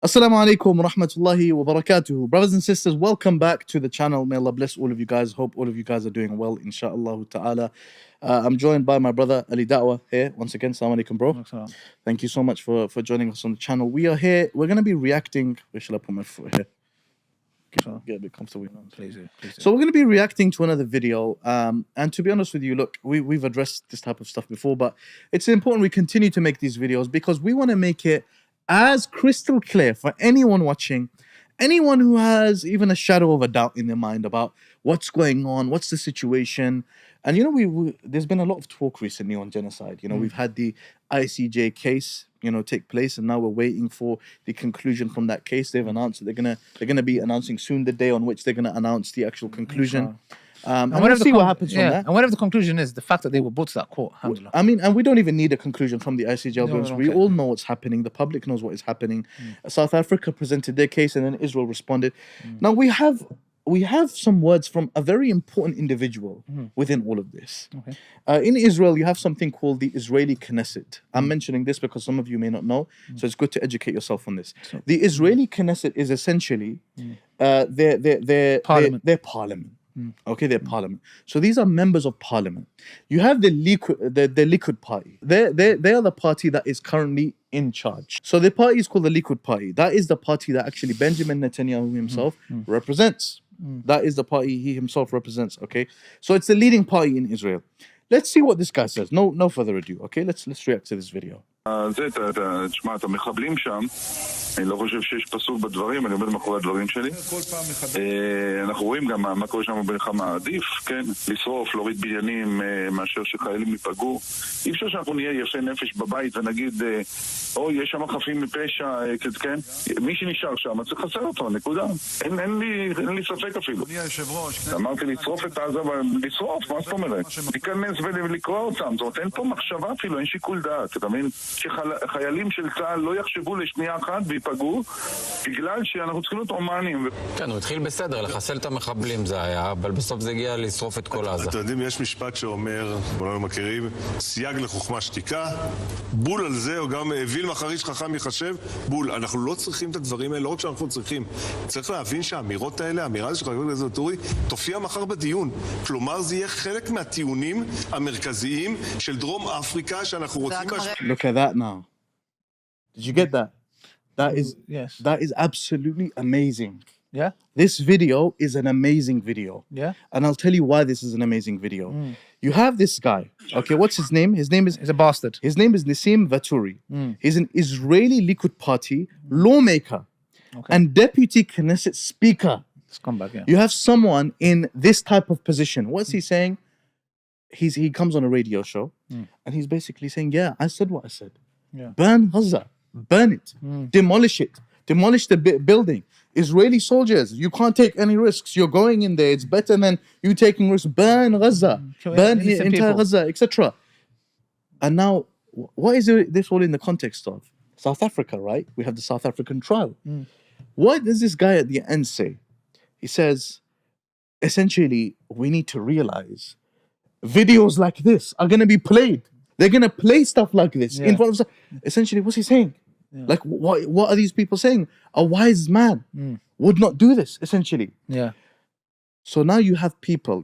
Assalamu alaikum wa rahmatullahi wa barakatuhu. Brothers and sisters, welcome back to the channel. May Allah bless all of you guys. Hope all of you guys are doing well, inshallah ta'ala. I'm joined by my brother Ali Dawah here. Once again, assalamu alaikum, bro. Thank you so much for joining us on the channel. We are here. We're going to be reacting. Where shall I put my foot here? Get a bit comfortable. Please do. So we're going to be reacting to another video. And to be honest with you, look, we've addressed this type of stuff before, but it's important we continue to make these videos because we want to make it as crystal clear for anyone watching, anyone who has even a shadow of a doubt in their mind about what's going on, what's the situation. And you know, there's been a lot of talk recently on genocide. You know, we've had the ICJ case, take place, and now we're waiting for the conclusion from that case. They've announced that they're gonna be announcing soon the day on which they're gonna announce the actual conclusion. And we'll see what happens from there. And whatever the conclusion is, the fact that they were brought to that court, alhamdulillah. I mean, and we don't even need a conclusion from the ICJ. We all know what's happening. The public knows what is happening. South Africa presented their case, and then Israel responded. Now we have some words from a very important individual within all of this. In Israel, you have something called the Israeli Knesset. I'm mentioning this because some of you may not know, so it's good to educate yourself on this. The Israeli Knesset is essentially their parliament. Okay, their parliament. So these are members of parliament. You have the Likud party. They are the party that is currently in charge. So the party is called the Likud party. That is the party that actually Benjamin Netanyahu himself represents. That is the party he himself represents. Okay, so it's the leading party in Israel. Let's see what this guy says. No further ado. Okay, let's react to this video. תשמע, את המחבלים שם, אני לא חושב שיש פסוק בדברים, אני עומד מאחורי הדברים שלי. אנחנו רואים גם מה קורה שם במלחמה. עדיף, כן, לשרוף, להוריד בניינים מאשר שחיילים ייפגעו. אי אפשר שאנחנו נהיה יפי נפש בבית ונגיד, אוי, יש שם חפים מפשע, כן? מי שנשאר שם, צריך לחסל אותו, נקודה. אין לי ספק אפילו. אמרתי לשרוף את עזה, לשרוף, מה זאת אומרת? להיכנס ולקרוא אותם, זאת אומרת, אין פה מחשבה אפילו, אין שיקול דעת, אתה מבין? שחיילים של צה"ל לא יחשבו לשנייה אחת ויפגעו בגלל שאנחנו צריכים להיות הומניים. כן, הוא התחיל בסדר, לחסל את המחבלים זה היה, אבל בסוף זה הגיע לשרוף את כל עזה. אתם יודעים, יש משפט שאומר, כולנו מכירים, סייג לחוכמה שתיקה, בול על זה, או גם אוויל מחריש חכם יחשב, בול. אנחנו לא צריכים את הדברים האלה, לא רק שאנחנו צריכים. צריך להבין שהאמירות האלה, האמירה הזו של חבר הכנסת טורי, תופיע מחר בדיון. כלומר, זה יהיה חלק מהטיעונים המרכזיים של דרום אפריקה שאנחנו רוצים... Look at that now. Did you get that? Yes. That is absolutely amazing. Yeah? This video is an amazing video. Yeah? And I'll tell you why this is an amazing video. You have this guy. Okay, what's his name? His name is... He's a bastard. His name is Nissim Vaturi. He's an Israeli Likud party lawmaker and deputy Knesset speaker. Scumbag, yeah. You have someone in this type of position. What's he saying? He comes on a radio show and he's basically saying, yeah, I said what I said. Yeah. Burn Gaza, burn it, demolish it, demolish the building. Israeli soldiers, you can't take any risks. You're going in there. It's better than you taking risks. Burn Gaza, burn entire Gaza, etc. And now, what is this all in the context of? South Africa, right? We have the South African trial. What does this guy at the end say? He says, essentially, we need to realize videos like this are going to be played. They're going to play stuff like this in front of... Essentially, what's he saying? Like, what are these people saying? A wise man would not do this, essentially. Yeah. So now you have people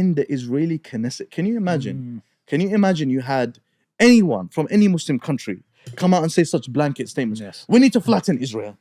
in the Israeli Knesset. Can you imagine? Can you imagine you had anyone from any Muslim country come out and say such blanket statements? Yes. We need to flatten Israel.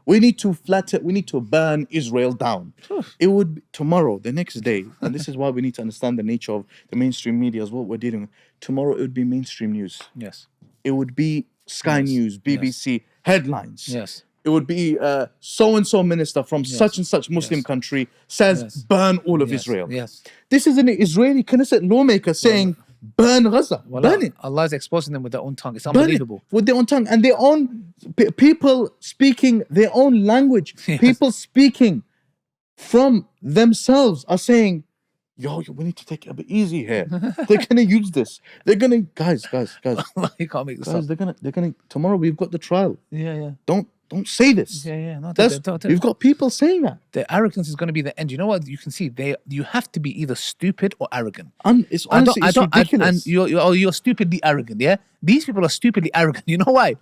We need to burn Israel down. It would be tomorrow, the next day, and this is why we need to understand the nature of the mainstream media as what we're dealing with. Tomorrow it would be mainstream news. Yes. It would be Sky News, BBC, headlines. Yes. It would be so-and-so minister from such and such Muslim country says burn all of Israel. Yes. This is an Israeli Knesset lawmaker saying burn Gaza, burn it. Allah is exposing them with their own tongue. It's unbelievable. With their own tongue and their own people speaking their own language. People speaking from themselves are saying, yo, we need to take it a bit easy here. They're gonna use this. They're gonna guys. You can't make this up. They're gonna tomorrow we've got the trial. Yeah. Don't say this. Yeah. No, you've got people saying that. The arrogance is going to be the end. You know what? You can see you have to be either stupid or arrogant. It's honestly ridiculous. And you're stupidly arrogant. Yeah, these people are stupidly arrogant. You know why?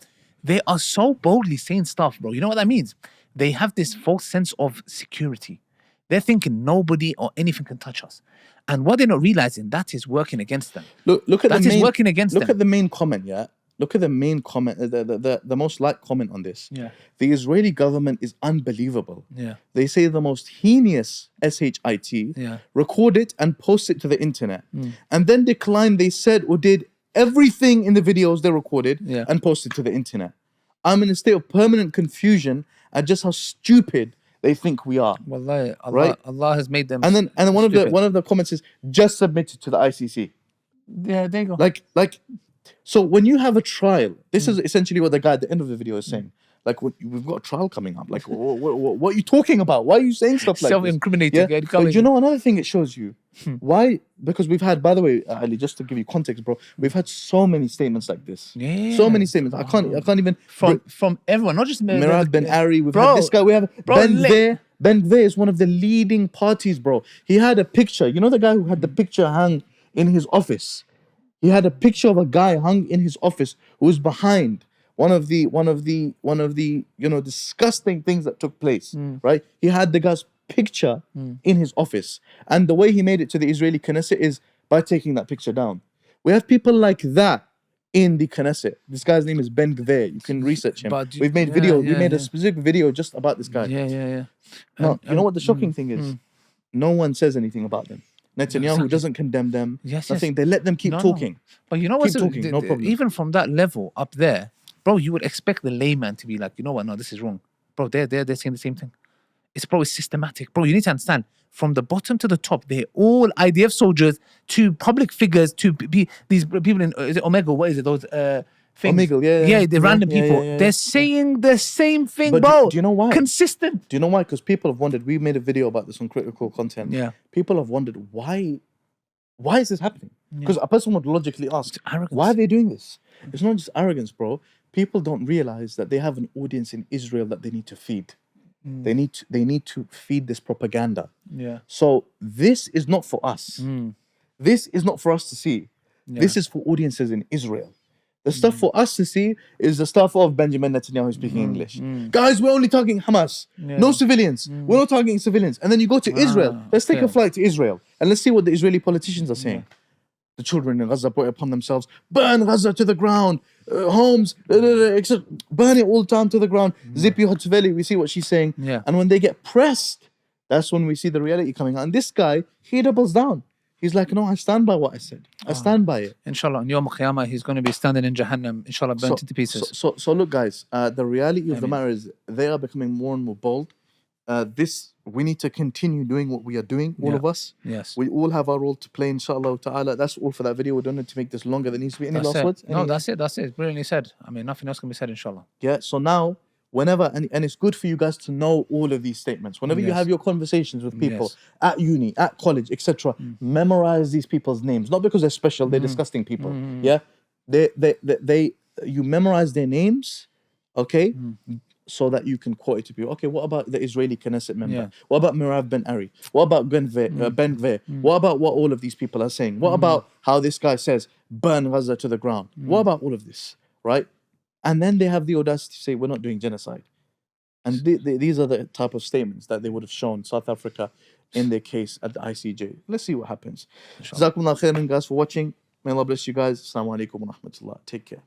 they are so boldly saying stuff, bro. You know what that means? They have this false sense of security. They're thinking nobody or anything can touch us. And what they're not realizing, that is working against them. Look at That the is main, working against look them. at the main comment, yeah? Look at the main comment, the most liked comment on this. Yeah. The Israeli government is unbelievable. Yeah. They say the most heinous shit, Yeah. record it and post it to the internet. And then decline they said or did everything in the videos they recorded Yeah. and posted to the internet. I'm in a state of permanent confusion at just how stupid they think we are. Wallahi, Allah, Right? Allah has made them And then one stupid. of the comments is just submit it to the ICC. Yeah, there you go. Like, so when you have a trial, this is essentially what the guy at the end of the video is saying. Like, we've got a trial coming up. Like, what are you talking about? Why are you saying stuff like this? Self-incriminating. Yeah? But you know another thing it shows you? Why? Because we've had, by the way, Ali, just to give you context, bro, we've had so many statements like this. Yeah. So many statements. I can't even From everyone, not just Mirad Ben Ari, we've Bro, had this guy, we have bro, Ben Gvir. Ben Gvir is one of the leading parties, bro. He had a picture. You know the guy who had the picture hung in his office? He had a picture of a guy hung in his office who was behind one of the disgusting things that took place, right? He had the guy's picture in his office. And the way he made it to the Israeli Knesset is by taking that picture down. We have people like that in the Knesset. This guy's name is Ben Gvir. You can research him. But We've made we made a specific video just about this guy. Yeah. No, you know what the shocking thing is? No one says anything about them. Netanyahu doesn't condemn them. Yes, Nothing. yes. They let them keep No. talking. But you know what's Keep talking, no problem. even from that level up there, bro, you would expect the layman to be like, you know what? No, this is wrong, bro. They're saying the same thing. It's systematic, bro. You need to understand. From the bottom to the top, they're all IDF soldiers to public figures to be these people in is it Omega? What is it? Those things. Omegle, yeah. the random Yeah, people. yeah. They're saying the same thing, But bro. do you know why? Consistent. Do you know why? Because people have wondered. We made a video about this on critical content. Yeah. People have wondered why is this happening? Because a person would logically ask, arrogance. why are they doing this? It's not just arrogance, bro. People don't realize that they have an audience in Israel that they need to feed. They need to feed this propaganda. Yeah. So this is not for us. This is not for us to see. This is for audiences in Israel. The stuff for us to see is the stuff of Benjamin Netanyahu speaking English. Guys, we're only targeting Hamas. No civilians. We're not targeting civilians. And then you go to Israel. Let's take a flight to Israel and let's see what the Israeli politicians are saying. The children in Gaza put it upon themselves. Burn Gaza to the ground. Homes, burn it all down to the ground. Zippy Hotveli, we see what she's saying. Yeah. And when they get pressed, that's when we see the reality coming out. And this guy, he doubles down. He's like, no, I stand by what I said. I stand by it. Inshallah, on Yom Qiyamah, he's going to be standing in Jahannam. Inshallah, burnt into pieces. So look, guys, the reality of the matter is they are becoming more and more bold. We need to continue doing what we are doing, all of us. Yes. We all have our role to play, inshallah ta'ala. That's all for that video. We don't need to make this longer than needs to be. Any That's last it. words? No, Any- that's it. That's it. Brilliantly said. I mean, nothing else can be said, inshallah. Yeah, so now, whenever, and it's good for you guys to know all of these statements. Whenever you Yes. have your conversations with people Yes. at uni, at college, etc., memorize these people's names. Not because they're special, they're disgusting people. Yeah, you memorize their names, okay, so that you can quote it to people. Okay, what about the Israeli Knesset member? Yeah. What about Mirad Ben Ari? What about Ben Gvir? What about what all of these people are saying? What about how this guy says, burn Gaza to the ground? What about all of this, right? And then they have the audacity to say, we're not doing genocide. And these are the type of statements that they would have shown South Africa in their case at the ICJ. Let's see what happens. Jazakumullah khairan, guys, for watching. May Allah bless you guys. Assalamu alaikum wa rahmatullah. Take care.